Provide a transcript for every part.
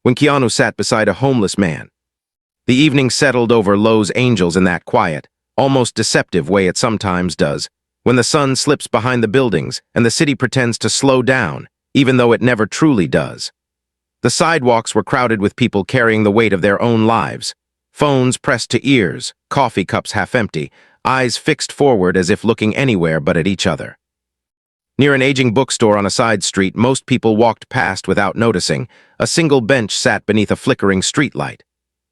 when Keanu sat beside a homeless man. The evening settled over Los Angeles in that quiet, almost deceptive way it sometimes does, when the sun slips behind the buildings and the city pretends to slow down, even though it never truly does. The sidewalks were crowded with people carrying the weight of their own lives, phones pressed to ears, coffee cups half empty, eyes fixed forward as if looking anywhere but at each other. Near an aging bookstore on a side street, most people walked past without noticing. A single bench sat beneath a flickering streetlight.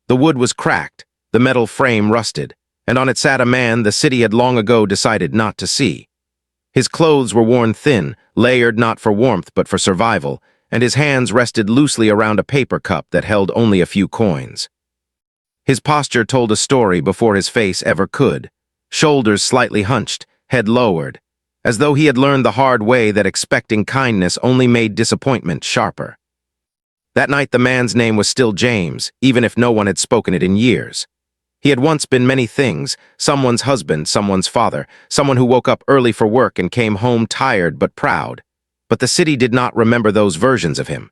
The wood was cracked, the metal frame rusted, and on it sat a man the city had long ago decided not to see. His clothes were worn thin, layered not for warmth but for survival, and his hands rested loosely around a paper cup that held only a few coins. His posture told a story before his face ever could, shoulders slightly hunched, head lowered, as though he had learned the hard way that expecting kindness only made disappointment sharper. That night the man's name was still James, even if no one had spoken it in years. He had once been many things, someone's husband, someone's father, someone who woke up early for work and came home tired but proud. But the city did not remember those versions of him.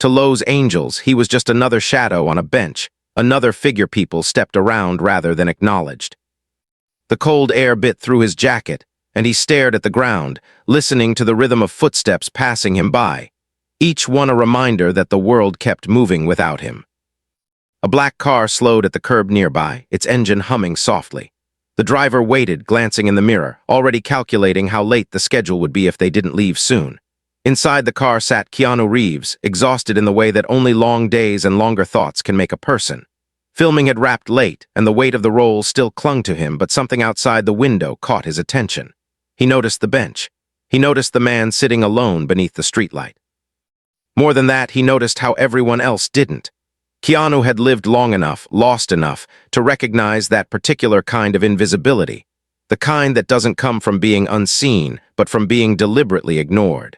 To Los Angeles, he was just another shadow on a bench, another figure people stepped around rather than acknowledged. The cold air bit through his jacket, and he stared at the ground, listening to the rhythm of footsteps passing him by, each one a reminder that the world kept moving without him. A black car slowed at the curb nearby, its engine humming softly. The driver waited, glancing in the mirror, already calculating how late the schedule would be if they didn't leave soon. Inside the car sat Keanu Reeves, exhausted in the way that only long days and longer thoughts can make a person. Filming had wrapped late, and the weight of the role still clung to him, but something outside the window caught his attention. He noticed the bench. He noticed the man sitting alone beneath the streetlight. More than that, he noticed how everyone else didn't. Keanu had lived long enough, lost enough, to recognize that particular kind of invisibility, the kind that doesn't come from being unseen, but from being deliberately ignored.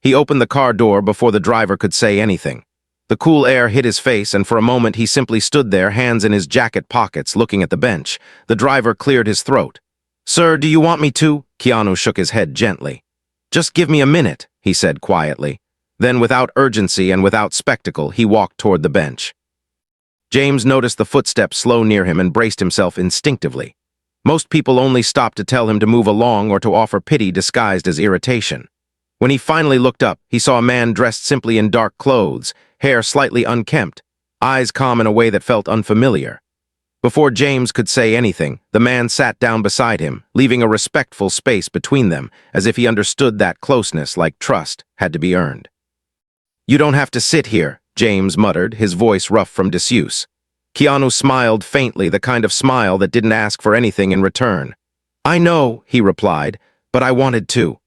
He opened the car door before the driver could say anything. The cool air hit his face, and for a moment he simply stood there, hands in his jacket pockets, looking at the bench. The driver cleared his throat. "Sir, do you want me to?" Keanu shook his head gently. "Just give me a minute," he said quietly. Then, without urgency and without spectacle, he walked toward the bench. James noticed the footsteps slow near him and braced himself instinctively. Most people only stopped to tell him to move along or to offer pity disguised as irritation. When he finally looked up, he saw a man dressed simply in dark clothes, hair slightly unkempt, eyes calm in a way that felt unfamiliar. Before James could say anything, the man sat down beside him, leaving a respectful space between them, as if he understood that closeness, like trust, had to be earned. "You don't have to sit here," James muttered, his voice rough from disuse. Keanu smiled faintly, the kind of smile that didn't ask for anything in return. "I know," he replied, "but I wanted to."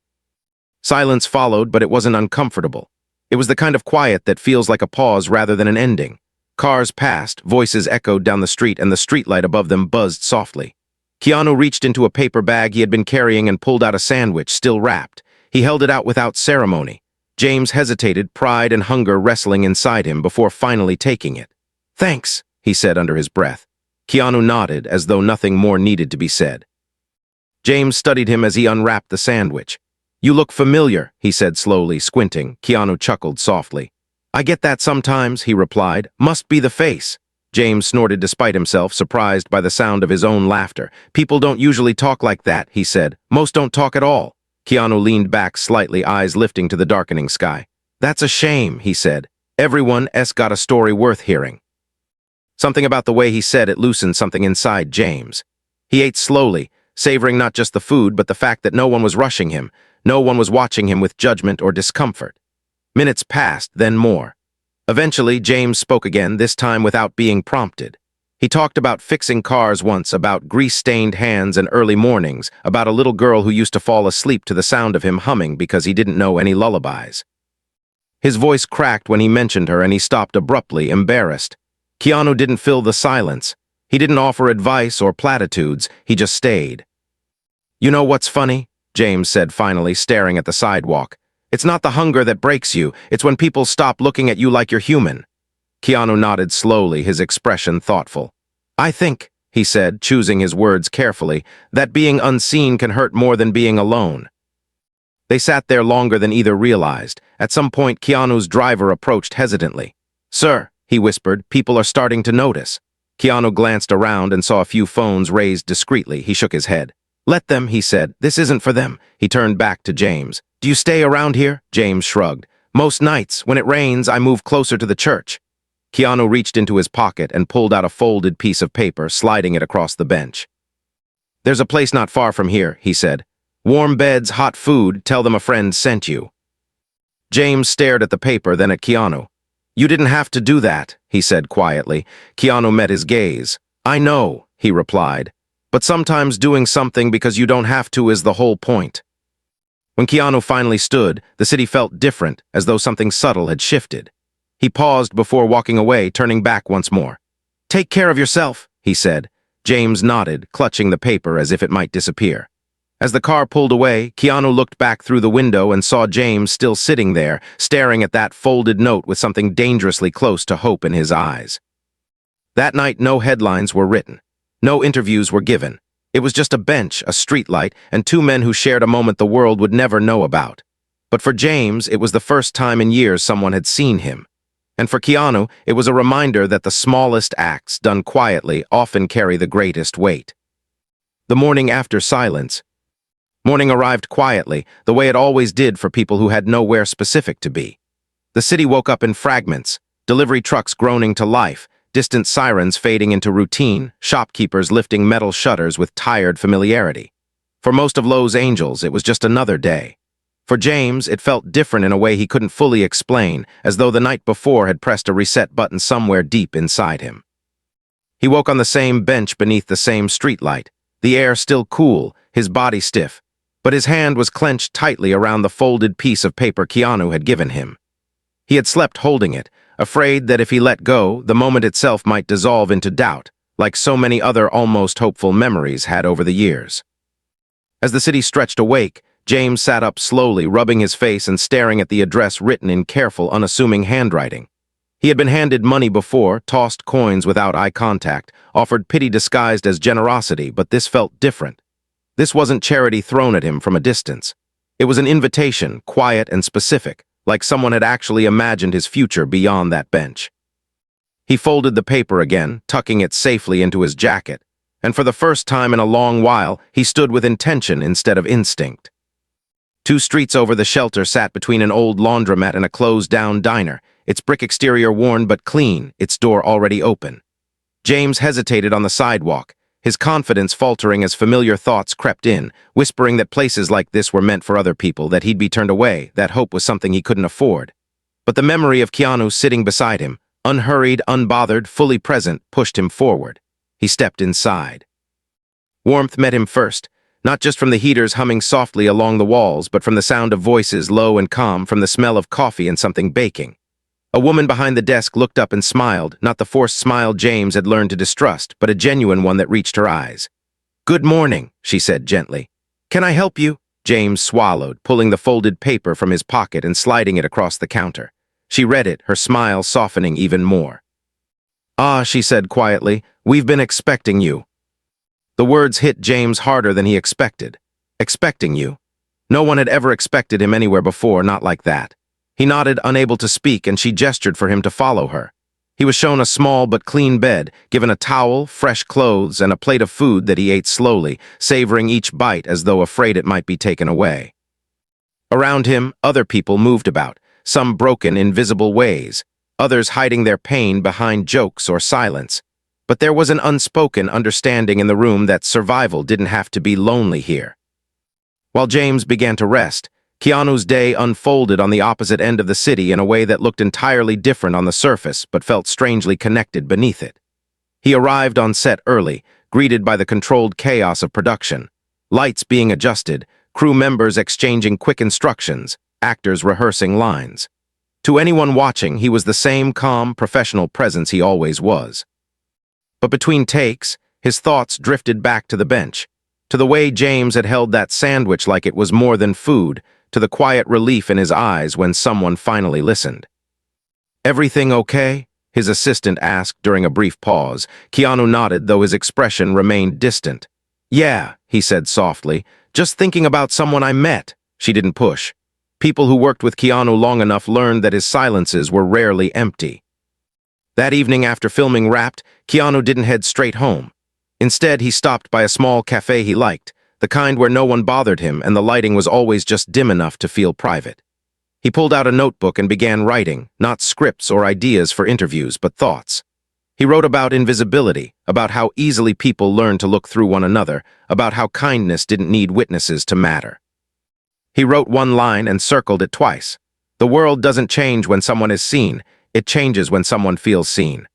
Silence followed, but it wasn't uncomfortable. It was the kind of quiet that feels like a pause rather than an ending. Cars passed, voices echoed down the street, and the streetlight above them buzzed softly. Keanu reached into a paper bag he had been carrying and pulled out a sandwich, still wrapped. He held it out without ceremony. James hesitated, pride and hunger wrestling inside him before finally taking it. "Thanks," he said under his breath. Keanu nodded, as though nothing more needed to be said. James studied him as he unwrapped the sandwich. "You look familiar," he said slowly, squinting. Keanu chuckled softly. "I get that sometimes," he replied. "Must be the face." James snorted despite himself, surprised by the sound of his own laughter. "People don't usually talk like that," he said. "Most don't talk at all." Keanu leaned back slightly, eyes lifting to the darkening sky. "That's a shame," he said. "Everyone's got a story worth hearing." Something about the way he said it loosened something inside James. He ate slowly, savoring not just the food, but the fact that no one was rushing him. No one was watching him with judgment or discomfort. Minutes passed, then more. Eventually, James spoke again, this time without being prompted. He talked about fixing cars once, about grease-stained hands and early mornings, about a little girl who used to fall asleep to the sound of him humming because he didn't know any lullabies. His voice cracked when he mentioned her, and he stopped abruptly, embarrassed. Keanu didn't fill the silence. He didn't offer advice or platitudes, he just stayed. "You know what's funny?" James said finally, staring at the sidewalk. "It's not the hunger that breaks you, it's when people stop looking at you like you're human." Keanu nodded slowly, his expression thoughtful. "I think," he said, choosing his words carefully, "that being unseen can hurt more than being alone." They sat there longer than either realized. At some point, Keanu's driver approached hesitantly. "Sir," he whispered, "people are starting to notice." Keanu glanced around and saw a few phones raised discreetly. He shook his head. "Let them," he said. "This isn't for them." He turned back to James. "Do you stay around here?" James shrugged. "Most nights, when it rains, I move closer to the church." Keanu reached into his pocket and pulled out a folded piece of paper, sliding it across the bench. "There's a place not far from here," he said. "Warm beds, hot food, tell them a friend sent you." James stared at the paper, then at Keanu. "You didn't have to do that," he said quietly. Keanu met his gaze. "I know," he replied. "But sometimes doing something because you don't have to is the whole point." When Keanu finally stood, the city felt different, as though something subtle had shifted. He paused before walking away, turning back once more. "Take care of yourself," he said. James nodded, clutching the paper as if it might disappear. As the car pulled away, Keanu looked back through the window and saw James still sitting there, staring at that folded note with something dangerously close to hope in his eyes. That night, no headlines were written. No interviews were given. It was just a bench, a streetlight, and two men who shared a moment the world would never know about. But for James, it was the first time in years someone had seen him. And for Keanu, it was a reminder that the smallest acts, done quietly, often carry the greatest weight. The morning after silence. Morning arrived quietly, the way it always did for people who had nowhere specific to be. The city woke up in fragments, delivery trucks groaning to life, distant sirens fading into routine, shopkeepers lifting metal shutters with tired familiarity. For most of Los Angeles, it was just another day. For James, it felt different in a way he couldn't fully explain, as though the night before had pressed a reset button somewhere deep inside him. He woke on the same bench beneath the same streetlight, the air still cool, his body stiff, but his hand was clenched tightly around the folded piece of paper Keanu had given him. He had slept holding it, afraid that if he let go, the moment itself might dissolve into doubt, like so many other almost hopeful memories had over the years. As the city stretched awake, James sat up slowly, rubbing his face and staring at the address written in careful, unassuming handwriting. He had been handed money before, tossed coins without eye contact, offered pity disguised as generosity, but this felt different. This wasn't charity thrown at him from a distance. It was an invitation, quiet and specific, like someone had actually imagined his future beyond that bench. He folded the paper again, tucking it safely into his jacket, and for the first time in a long while, he stood with intention instead of instinct. 2 streets over, the shelter sat between an old laundromat and a closed-down diner, its brick exterior worn but clean, its door already open. James hesitated on the sidewalk, his confidence faltering as familiar thoughts crept in, whispering that places like this were meant for other people, that he'd be turned away, that hope was something he couldn't afford. But the memory of Keanu sitting beside him, unhurried, unbothered, fully present, pushed him forward. He stepped inside. Warmth met him first, not just from the heaters humming softly along the walls, but from the sound of voices, low and calm, from the smell of coffee and something baking. A woman behind the desk looked up and smiled, not the forced smile James had learned to distrust, but a genuine one that reached her eyes. "Good morning," she said gently. "Can I help you?" James swallowed, pulling the folded paper from his pocket and sliding it across the counter. She read it, her smile softening even more. "Ah," she said quietly, "we've been expecting you." The words hit James harder than he expected. Expecting you? No one had ever expected him anywhere before, not like that. He nodded, unable to speak, and she gestured for him to follow her. He was shown a small but clean bed, given a towel, fresh clothes, and a plate of food that he ate slowly, savoring each bite as though afraid it might be taken away. Around him, other people moved about, some broken in visible ways, others hiding their pain behind jokes or silence. But there was an unspoken understanding in the room that survival didn't have to be lonely here. While James began to rest, Keanu's day unfolded on the opposite end of the city in a way that looked entirely different on the surface but felt strangely connected beneath it. He arrived on set early, greeted by the controlled chaos of production. Lights being adjusted, crew members exchanging quick instructions, actors rehearsing lines. To anyone watching, he was the same calm, professional presence he always was. But between takes, his thoughts drifted back to the bench, to the way James had held that sandwich like it was more than food, to the quiet relief in his eyes when someone finally listened. "Everything okay?" his assistant asked during a brief pause. Keanu nodded, though his expression remained distant. "Yeah," he said softly, "just thinking about someone I met." She didn't push. People who worked with Keanu long enough learned that his silences were rarely empty. That evening after filming Wrapped, Keanu didn't head straight home. Instead, he stopped by a small cafe he liked, the kind where no one bothered him and the lighting was always just dim enough to feel private. He pulled out a notebook and began writing, not scripts or ideas for interviews, but thoughts. He wrote about invisibility, about how easily people learn to look through one another, about how kindness didn't need witnesses to matter. He wrote one line and circled it twice. The world doesn't change when someone is seen, it changes when someone feels seen.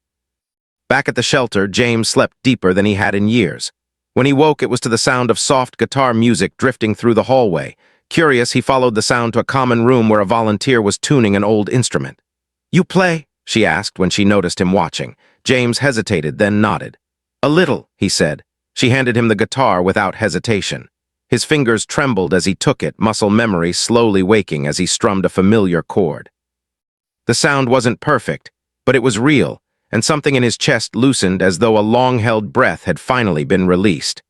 Back at the shelter, James slept deeper than he had in years. When he woke, it was to the sound of soft guitar music drifting through the hallway. Curious, he followed the sound to a common room where a volunteer was tuning an old instrument. "You play?" she asked when she noticed him watching. James hesitated, then nodded. "A little," he said. She handed him the guitar without hesitation. His fingers trembled as he took it, muscle memory slowly waking as he strummed a familiar chord. The sound wasn't perfect, but it was real, and something in his chest loosened as though a long-held breath had finally been released.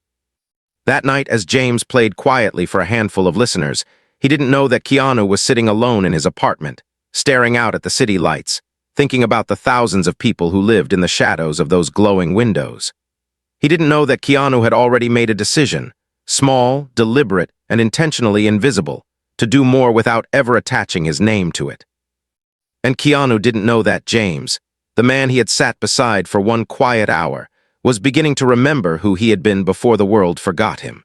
That night, as James played quietly for a handful of listeners, he didn't know that Keanu was sitting alone in his apartment, staring out at the city lights, thinking about the thousands of people who lived in the shadows of those glowing windows. He didn't know that Keanu had already made a decision, small, deliberate, and intentionally invisible, to do more without ever attaching his name to it. And Keanu didn't know that James, the man he had sat beside for one quiet hour, was beginning to remember who he had been before the world forgot him.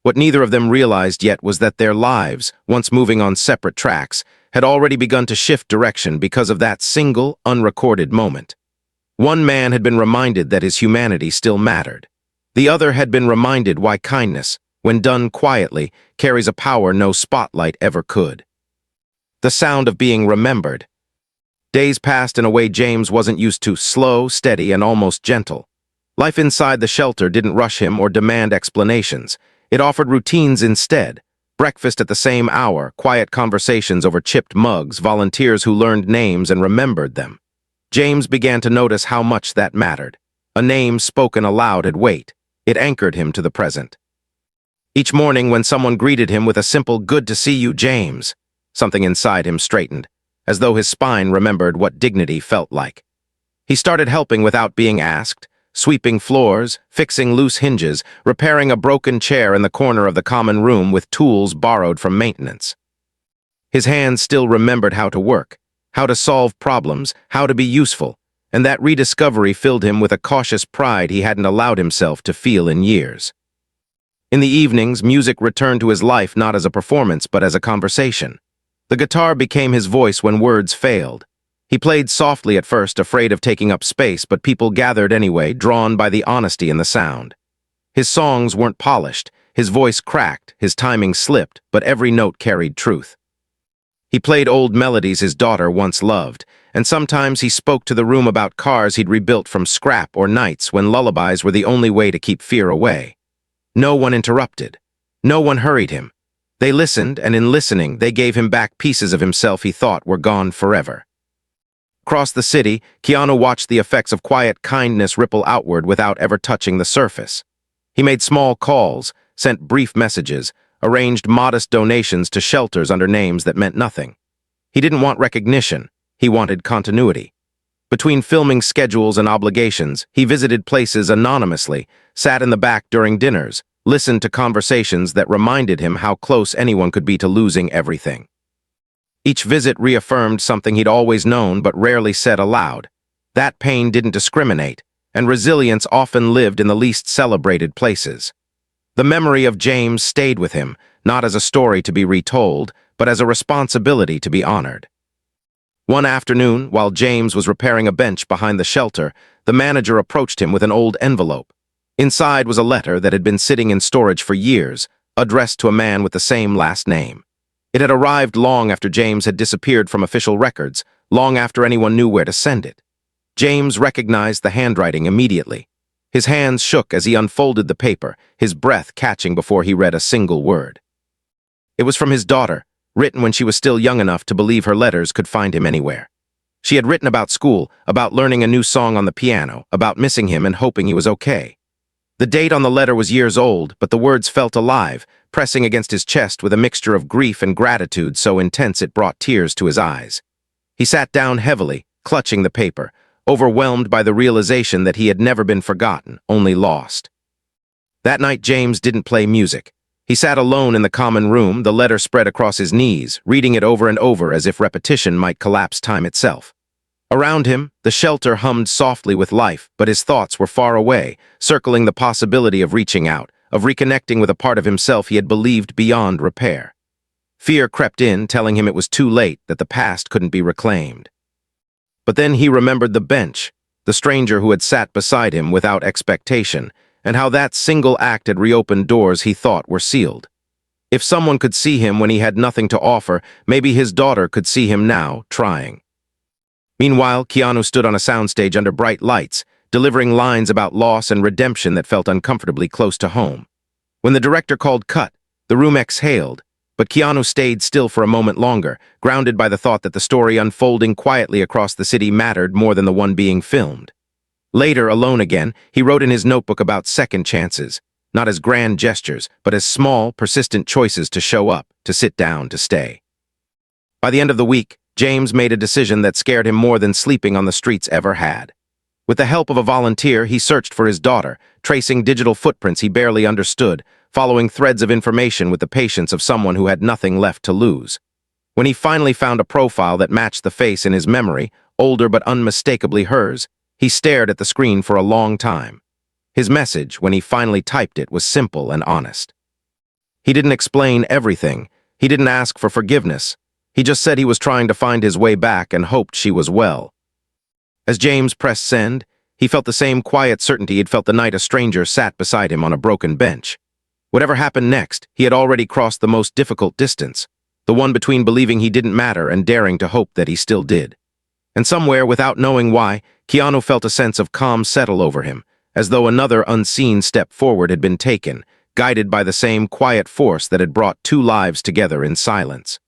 What neither of them realized yet was that their lives, once moving on separate tracks, had already begun to shift direction because of that single, unrecorded moment. One man had been reminded that his humanity still mattered. The other had been reminded why kindness, when done quietly, carries a power no spotlight ever could. The sound of being remembered. Days passed in a way James wasn't used to, slow, steady, and almost gentle. Life inside the shelter didn't rush him or demand explanations. It offered routines instead. Breakfast at the same hour, quiet conversations over chipped mugs, volunteers who learned names and remembered them. James began to notice how much that mattered. A name spoken aloud had weight. It anchored him to the present. Each morning when someone greeted him with a simple "Good to see you, James," something inside him straightened, as though his spine remembered what dignity felt like. He started helping without being asked, sweeping floors, fixing loose hinges, repairing a broken chair in the corner of the common room with tools borrowed from maintenance. His hands still remembered how to work, how to solve problems, how to be useful, and that rediscovery filled him with a cautious pride he hadn't allowed himself to feel in years. In the evenings, music returned to his life not as a performance but as a conversation. The guitar became his voice when words failed. He played softly at first, afraid of taking up space, but people gathered anyway, drawn by the honesty in the sound. His songs weren't polished, his voice cracked, his timing slipped, but every note carried truth. He played old melodies his daughter once loved, and sometimes he spoke to the room about cars he'd rebuilt from scrap or nights when lullabies were the only way to keep fear away. No one interrupted. No one hurried him. They listened, and in listening, they gave him back pieces of himself he thought were gone forever. Across the city, Keanu watched the effects of quiet kindness ripple outward without ever touching the surface. He made small calls, sent brief messages, arranged modest donations to shelters under names that meant nothing. He didn't want recognition, he wanted continuity. Between filming schedules and obligations, he visited places anonymously, sat in the back during dinners, listened to conversations that reminded him how close anyone could be to losing everything. Each visit reaffirmed something he'd always known but rarely said aloud. That pain didn't discriminate, and resilience often lived in the least celebrated places. The memory of James stayed with him, not as a story to be retold, but as a responsibility to be honored. One afternoon, while James was repairing a bench behind the shelter, the manager approached him with an old envelope. Inside was a letter that had been sitting in storage for years, addressed to a man with the same last name. It had arrived long after James had disappeared from official records, long after anyone knew where to send it. James recognized the handwriting immediately. His hands shook as he unfolded the paper, his breath catching before he read a single word. It was from his daughter, written when she was still young enough to believe her letters could find him anywhere. She had written about school, about learning a new song on the piano, about missing him and hoping he was okay. The date on the letter was years old, but the words felt alive, pressing against his chest with a mixture of grief and gratitude so intense it brought tears to his eyes. He sat down heavily, clutching the paper, overwhelmed by the realization that he had never been forgotten, only lost. That night, James didn't play music. He sat alone in the common room, the letter spread across his knees, reading it over and over as if repetition might collapse time itself. Around him, the shelter hummed softly with life, but his thoughts were far away, circling the possibility of reaching out, of reconnecting with a part of himself he had believed beyond repair. Fear crept in, telling him it was too late, that the past couldn't be reclaimed. But then he remembered the bench, the stranger who had sat beside him without expectation, and how that single act had reopened doors he thought were sealed. If someone could see him when he had nothing to offer, maybe his daughter could see him now, trying. Meanwhile, Keanu stood on a soundstage under bright lights, delivering lines about loss and redemption that felt uncomfortably close to home. When the director called cut, the room exhaled, but Keanu stayed still for a moment longer, grounded by the thought that the story unfolding quietly across the city mattered more than the one being filmed. Later, alone again, he wrote in his notebook about second chances, not as grand gestures, but as small, persistent choices to show up, to sit down, to stay. By the end of the week, James made a decision that scared him more than sleeping on the streets ever had. With the help of a volunteer, he searched for his daughter, tracing digital footprints he barely understood, following threads of information with the patience of someone who had nothing left to lose. When he finally found a profile that matched the face in his memory, older but unmistakably hers, he stared at the screen for a long time. His message, when he finally typed it, was simple and honest. He didn't explain everything. He didn't ask for forgiveness. He just said he was trying to find his way back and hoped she was well. As James pressed send, he felt the same quiet certainty he'd felt the night a stranger sat beside him on a broken bench. Whatever happened next, he had already crossed the most difficult distance, the one between believing he didn't matter and daring to hope that he still did. And somewhere, without knowing why, Keanu felt a sense of calm settle over him, as though another unseen step forward had been taken, guided by the same quiet force that had brought two lives together in silence.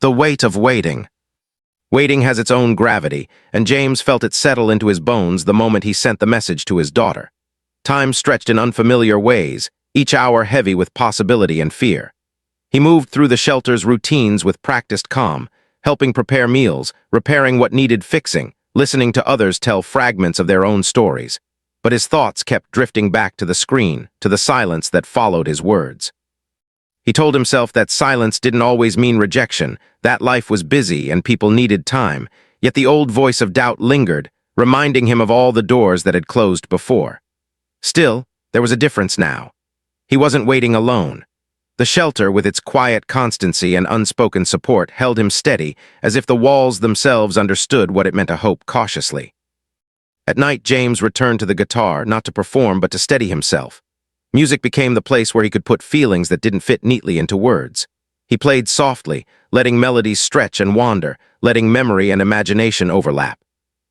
The weight of waiting. Waiting has its own gravity, and James felt it settle into his bones the moment he sent the message to his daughter. Time stretched in unfamiliar ways, each hour heavy with possibility and fear. He moved through the shelter's routines with practiced calm, helping prepare meals, repairing what needed fixing, listening to others tell fragments of their own stories. But his thoughts kept drifting back to the screen, to the silence that followed his words. He told himself that silence didn't always mean rejection, that life was busy and people needed time, yet the old voice of doubt lingered, reminding him of all the doors that had closed before. Still, there was a difference now. He wasn't waiting alone. The shelter, with its quiet constancy and unspoken support, held him steady, as if the walls themselves understood what it meant to hope cautiously. At night, James returned to the guitar, not to perform but to steady himself. Music became the place where he could put feelings that didn't fit neatly into words. He played softly, letting melodies stretch and wander, letting memory and imagination overlap.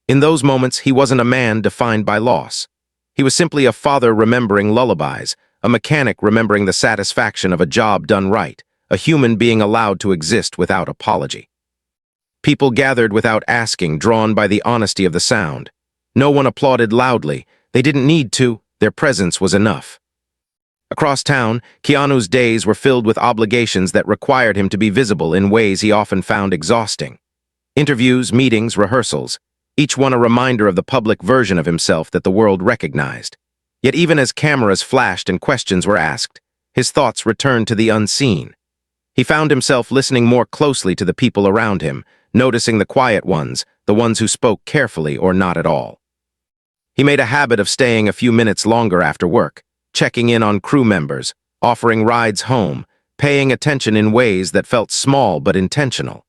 In those moments, he wasn't a man defined by loss. He was simply a father remembering lullabies, a mechanic remembering the satisfaction of a job done right, a human being allowed to exist without apology. People gathered without asking, drawn by the honesty of the sound. No one applauded loudly. They didn't need to. Their presence was enough. Across town, Keanu's days were filled with obligations that required him to be visible in ways he often found exhausting. Interviews, meetings, rehearsals, each one a reminder of the public version of himself that the world recognized. Yet even as cameras flashed and questions were asked, his thoughts returned to the unseen. He found himself listening more closely to the people around him, noticing the quiet ones, the ones who spoke carefully or not at all. He made a habit of staying a few minutes longer after work, checking in on crew members, offering rides home, paying attention in ways that felt small but intentional.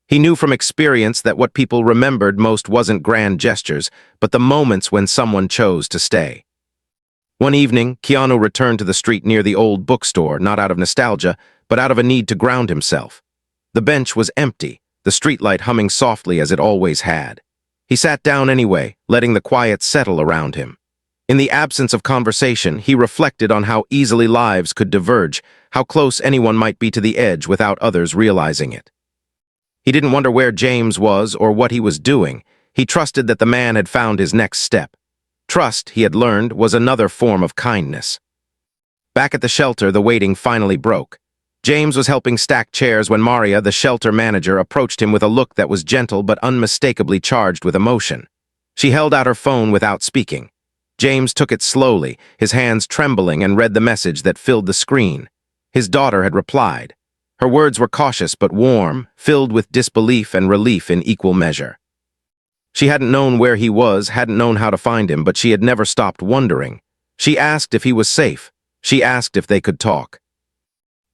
He knew from experience that what people remembered most wasn't grand gestures, but the moments when someone chose to stay. One evening, Keanu returned to the street near the old bookstore, not out of nostalgia, but out of a need to ground himself. The bench was empty, the streetlight humming softly as it always had. He sat down anyway, letting the quiet settle around him. In the absence of conversation, he reflected on how easily lives could diverge, how close anyone might be to the edge without others realizing it. He didn't wonder where James was or what he was doing. He trusted that the man had found his next step. Trust, he had learned, was another form of kindness. Back at the shelter, the waiting finally broke. James was helping stack chairs when Maria, the shelter manager, approached him with a look that was gentle but unmistakably charged with emotion. She held out her phone without speaking. James took it slowly, his hands trembling, and read the message that filled the screen. His daughter had replied. Her words were cautious but warm, filled with disbelief and relief in equal measure. She hadn't known where he was, hadn't known how to find him, but she had never stopped wondering. She asked if he was safe. She asked if they could talk.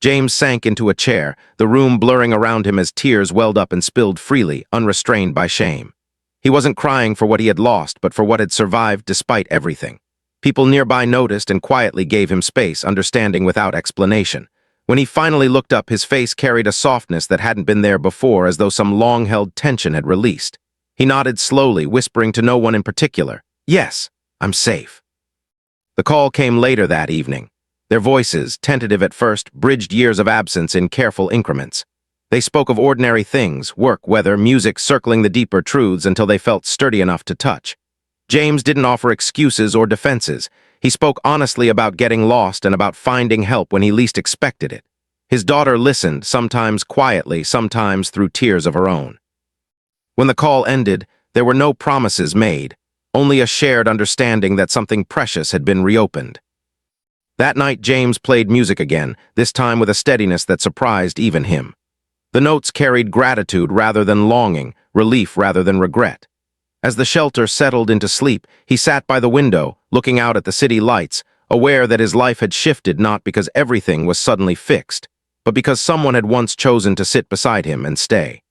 James sank into a chair, the room blurring around him as tears welled up and spilled freely, unrestrained by shame. He wasn't crying for what he had lost, but for what had survived despite everything. People nearby noticed and quietly gave him space, understanding without explanation. When he finally looked up, his face carried a softness that hadn't been there before, as though some long-held tension had released. He nodded slowly, whispering to no one in particular, "Yes, I'm safe." The call came later that evening. Their voices, tentative at first, bridged years of absence in careful increments. They spoke of ordinary things, work, weather, music, circling the deeper truths until they felt sturdy enough to touch. James didn't offer excuses or defenses. He spoke honestly about getting lost and about finding help when he least expected it. His daughter listened, sometimes quietly, sometimes through tears of her own. When the call ended, there were no promises made, only a shared understanding that something precious had been reopened. That night, James played music again, this time with a steadiness that surprised even him. The notes carried gratitude rather than longing, relief rather than regret. As the shelter settled into sleep, he sat by the window, looking out at the city lights, aware that his life had shifted not because everything was suddenly fixed, but because someone had once chosen to sit beside him and stay.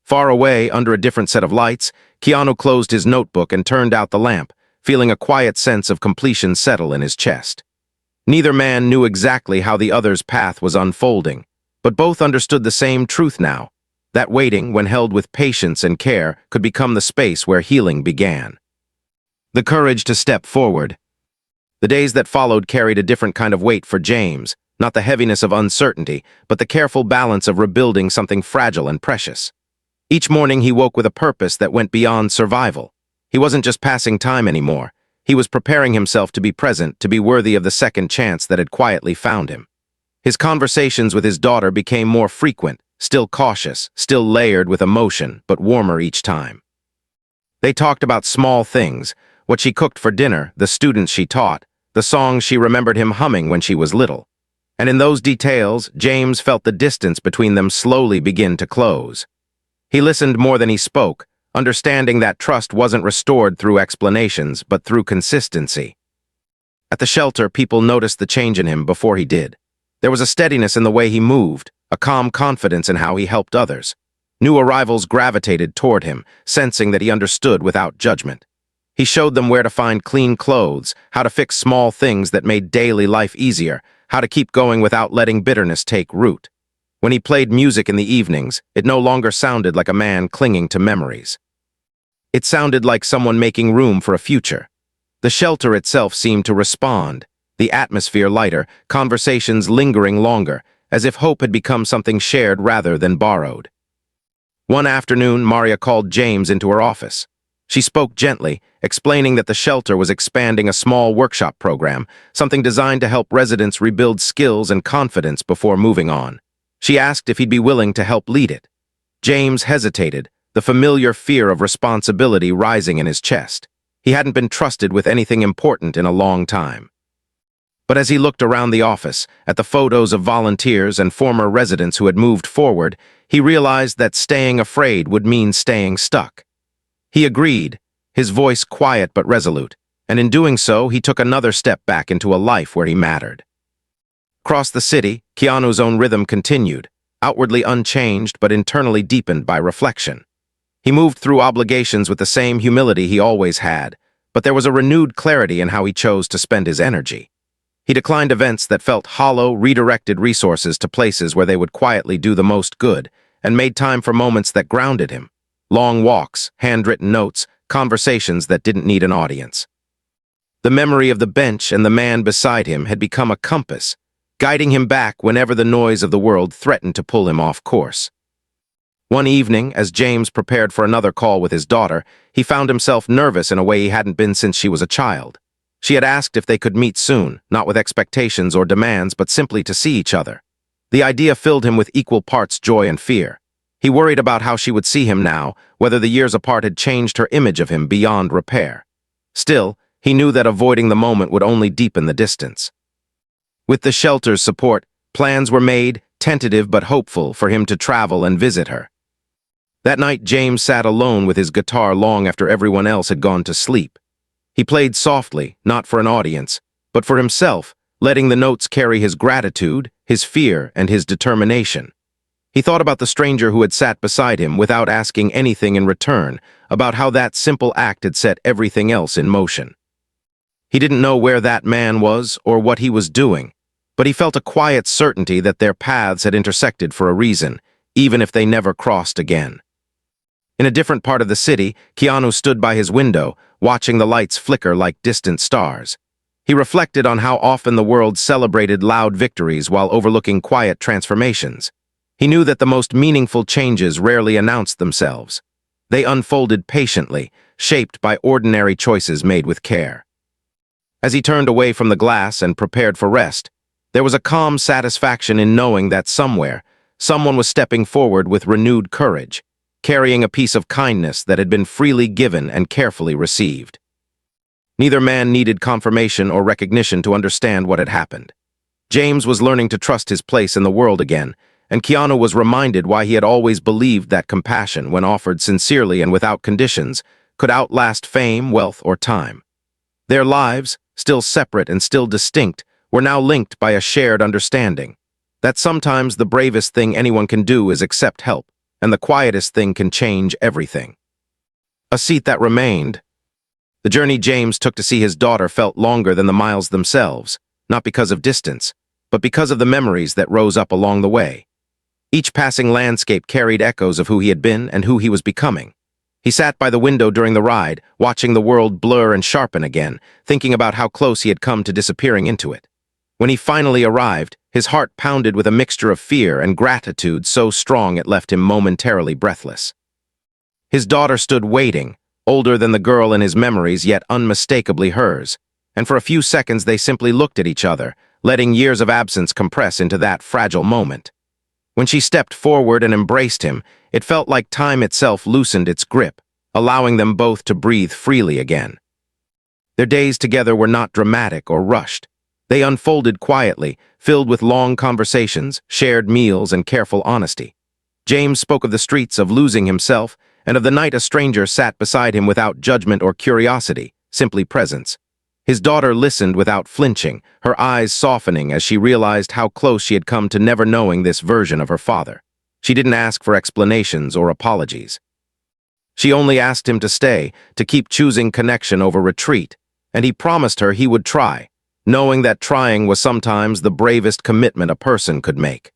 Far away, under a different set of lights, Keanu closed his notebook and turned out the lamp, feeling a quiet sense of completion settle in his chest. Neither man knew exactly how the other's path was unfolding, but both understood the same truth now, that waiting, when held with patience and care, could become the space where healing began. The courage to step forward. The days that followed carried a different kind of weight for James, not the heaviness of uncertainty, but the careful balance of rebuilding something fragile and precious. Each morning he woke with a purpose that went beyond survival. He wasn't just passing time anymore. He was preparing himself to be present, to be worthy of the second chance that had quietly found him. His conversations with his daughter became more frequent, still cautious, still layered with emotion, but warmer each time. They talked about small things, what she cooked for dinner, the students she taught, the songs she remembered him humming when she was little. And in those details, James felt the distance between them slowly begin to close. He listened more than he spoke, understanding that trust wasn't restored through explanations, but through consistency. At the shelter, people noticed the change in him before he did. There was a steadiness in the way he moved, a calm confidence in how he helped others. New arrivals gravitated toward him, sensing that he understood without judgment. He showed them where to find clean clothes, how to fix small things that made daily life easier, how to keep going without letting bitterness take root. When he played music in the evenings, it no longer sounded like a man clinging to memories. It sounded like someone making room for a future. The shelter itself seemed to respond, the atmosphere lighter, conversations lingering longer, as if hope had become something shared rather than borrowed. One afternoon, Maria called James into her office. She spoke gently, explaining that the shelter was expanding a small workshop program, something designed to help residents rebuild skills and confidence before moving on. She asked if he'd be willing to help lead it. James hesitated, the familiar fear of responsibility rising in his chest. He hadn't been trusted with anything important in a long time. But as he looked around the office, at the photos of volunteers and former residents who had moved forward, he realized that staying afraid would mean staying stuck. He agreed, his voice quiet but resolute, and in doing so, he took another step back into a life where he mattered. Across the city, Keanu's own rhythm continued, outwardly unchanged but internally deepened by reflection. He moved through obligations with the same humility he always had, but there was a renewed clarity in how he chose to spend his energy. He declined events that felt hollow, redirected resources to places where they would quietly do the most good, and made time for moments that grounded him. Long walks, handwritten notes, conversations that didn't need an audience. The memory of the bench and the man beside him had become a compass, guiding him back whenever the noise of the world threatened to pull him off course. One evening, as James prepared for another call with his daughter, he found himself nervous in a way he hadn't been since she was a child. She had asked if they could meet soon, not with expectations or demands, but simply to see each other. The idea filled him with equal parts joy and fear. He worried about how she would see him now, whether the years apart had changed her image of him beyond repair. Still, he knew that avoiding the moment would only deepen the distance. With the shelter's support, plans were made, tentative but hopeful, for him to travel and visit her. That night, James sat alone with his guitar long after everyone else had gone to sleep. He played softly, not for an audience, but for himself, letting the notes carry his gratitude, his fear, and his determination. He thought about the stranger who had sat beside him without asking anything in return, about how that simple act had set everything else in motion. He didn't know where that man was or what he was doing, but he felt a quiet certainty that their paths had intersected for a reason, even if they never crossed again. In a different part of the city, Keanu stood by his window, watching the lights flicker like distant stars. He reflected on how often the world celebrated loud victories while overlooking quiet transformations. He knew that the most meaningful changes rarely announced themselves. They unfolded patiently, shaped by ordinary choices made with care. As he turned away from the glass and prepared for rest, there was a calm satisfaction in knowing that somewhere, someone was stepping forward with renewed courage, carrying a piece of kindness that had been freely given and carefully received. Neither man needed confirmation or recognition to understand what had happened. James was learning to trust his place in the world again, and Keanu was reminded why he had always believed that compassion, when offered sincerely and without conditions, could outlast fame, wealth, or time. Their lives, still separate and still distinct, were now linked by a shared understanding that sometimes the bravest thing anyone can do is accept help, and the quietest thing can change everything. A seat that remained. The journey James took to see his daughter felt longer than the miles themselves, not because of distance, but because of the memories that rose up along the way. Each passing landscape carried echoes of who he had been and who he was becoming. He sat by the window during the ride, watching the world blur and sharpen again, thinking about how close he had come to disappearing into it. When he finally arrived, his heart pounded with a mixture of fear and gratitude so strong it left him momentarily breathless. His daughter stood waiting, older than the girl in his memories, yet unmistakably hers, and for a few seconds they simply looked at each other, letting years of absence compress into that fragile moment. When she stepped forward and embraced him, it felt like time itself loosened its grip, allowing them both to breathe freely again. Their days together were not dramatic or rushed. They unfolded quietly, filled with long conversations, shared meals, and careful honesty. James spoke of the streets, of losing himself, and of the night a stranger sat beside him without judgment or curiosity, simply presence. His daughter listened without flinching, her eyes softening as she realized how close she had come to never knowing this version of her father. She didn't ask for explanations or apologies. She only asked him to stay, to keep choosing connection over retreat, and he promised her he would try, knowing that trying was sometimes the bravest commitment a person could make.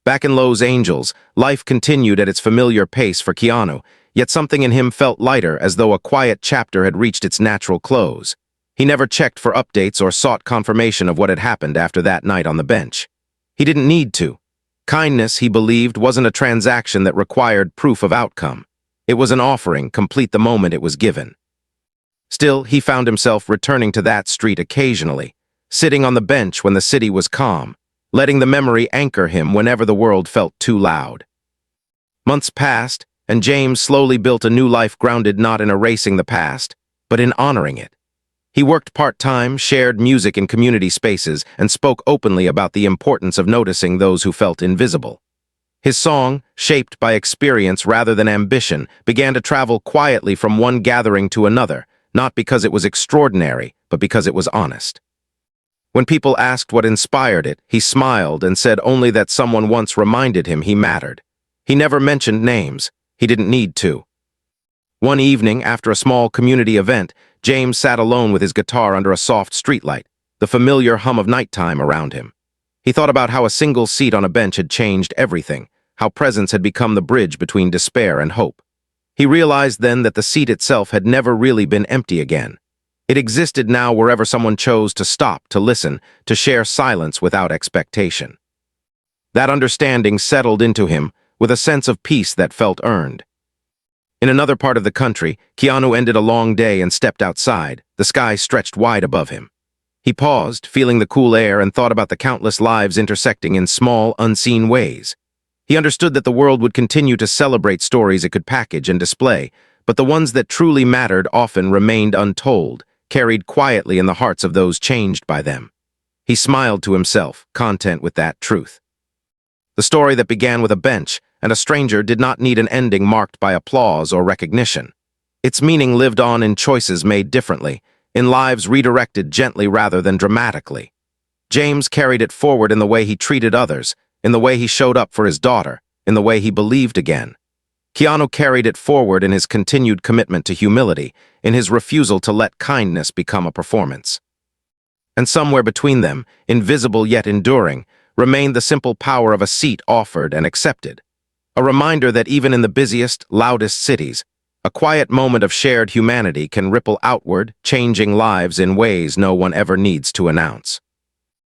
Back in Los Angeles, life continued at its familiar pace for Keanu, yet something in him felt lighter, as though a quiet chapter had reached its natural close. He never checked for updates or sought confirmation of what had happened after that night on the bench. He didn't need to. Kindness, he believed, wasn't a transaction that required proof of outcome. It was an offering, complete the moment it was given. Still, he found himself returning to that street occasionally, sitting on the bench when the city was calm, letting the memory anchor him whenever the world felt too loud. Months passed, and James slowly built a new life grounded not in erasing the past, but in honoring it. He worked part-time, shared music in community spaces, and spoke openly about the importance of noticing those who felt invisible. His song, shaped by experience rather than ambition, began to travel quietly from one gathering to another, not because it was extraordinary, but because it was honest. When people asked what inspired it, he smiled and said only that someone once reminded him he mattered. He never mentioned names. He didn't need to. One evening, after a small community event, James sat alone with his guitar under a soft streetlight, the familiar hum of nighttime around him. He thought about how a single seat on a bench had changed everything, how presence had become the bridge between despair and hope. He realized then that the seat itself had never really been empty again. It existed now wherever someone chose to stop, to listen, to share silence without expectation. That understanding settled into him with a sense of peace that felt earned. In another part of the country, Keanu ended a long day and stepped outside, the sky stretched wide above him. He paused, feeling the cool air, and thought about the countless lives intersecting in small, unseen ways. He understood that the world would continue to celebrate stories it could package and display, but the ones that truly mattered often remained untold, carried quietly in the hearts of those changed by them. He smiled to himself, content with that truth. The story that began with a bench and a stranger did not need an ending marked by applause or recognition. Its meaning lived on in choices made differently, in lives redirected gently rather than dramatically. James carried it forward in the way he treated others, in the way he showed up for his daughter, in the way he believed again. Keanu carried it forward in his continued commitment to humility, in his refusal to let kindness become a performance. And somewhere between them, invisible yet enduring, remained the simple power of a seat offered and accepted. A reminder that even in the busiest, loudest cities, a quiet moment of shared humanity can ripple outward, changing lives in ways no one ever needs to announce.